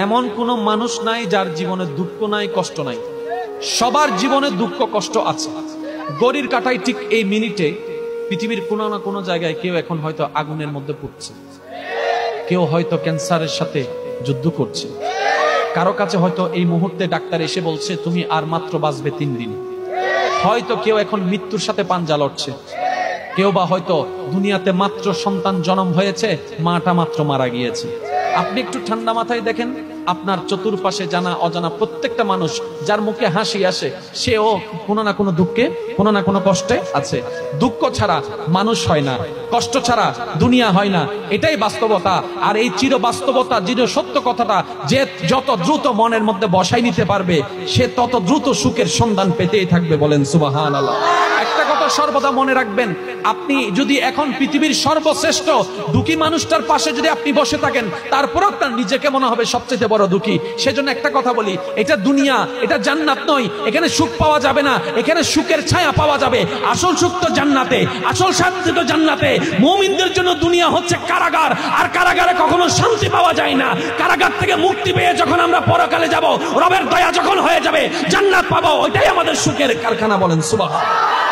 এমন কোন মানুষ নাই যার জীবনে দুঃখ নাই, কষ্ট নাই। সবার জীবনে দুঃখ কষ্ট আছে। গড়ির কাটায় ঠিক এই মিনিটে পৃথিবীর কোনো না কোনো জায়গায় কেউ এখন হয়তো আগুনের মধ্যে পড়ছে, কেউ হয়তো ক্যান্সারের সাথে যুদ্ধ করছে, কারো কাছে হয়তো এই মুহূর্তে ডাক্তার এসে বলছে তুমি আর মাত্র বাঁচবে 3 দিন। হয়তো কেউ এখন মৃত্যুর সাথে পাঞ্জা লড়ছে, কেউ বা হয়তো দুনিয়াতে মাত্র সন্তান জন্ম হয়েছে, মাটা মাত্র মারা গিয়েছে। আপনি একটু ঠান্ডা মাথায় দেখেন, আপনার চতুর্পাশে জানা অজানা প্রত্যেকটা মানুষ যার মুখে হাসি আসে, সেও কোনো না কোনো দুঃখে, কোনো না কোনো কষ্টে আছে। দুঃখ ছাড়া মানুষ হয় না, কষ্ট ছাড়া দুনিয়া হয় না, এটাই বাস্তবতা। আর এই চির বাস্তবতা, চির সত্য কথাটা যে যত দ্রুত মনের মধ্যে বসাই নিতে পারবে, সে তত দ্রুত সুখের সন্ধান পেতেই থাকবে। বলেন সুবহানাল্লাহ। একটা কথা সর্বদা মনে রাখবেন, আপনি যদি এখন পৃথিবীর সর্বশ্রেষ্ঠ দুঃখী মানুষটার পাশে যদি আপনি বসে থাকেন, তারপরেও আপনার নিজেকে মনে হবে সবচেয়ে বড় দুঃখী। সেজন্য একটা কথা বলি, এটা দুনিয়া, এটা জান্নাত নয়। এখানে সুখ পাওয়া যাবে না, এখানে সুখের ছায়া পাওয়া যাবে। আসল সুখ তো জান্নাতে, আসল শান্তি তো জান্নাতে। মুমিনদের জন্য দুনিয়া হচ্ছে কারাগার, আর কারাগারে কখনো শান্তি পাওয়া যায় না। কারাগার থেকে মুক্তি পেয়ে যখন আমরা পরকালে যাব, রবের দয়া যখন হয়ে যাবে, জান্নাত পাবো, ওইটাই আমাদের সুখের কারখানা। বলেন সুবহানাল্লাহ।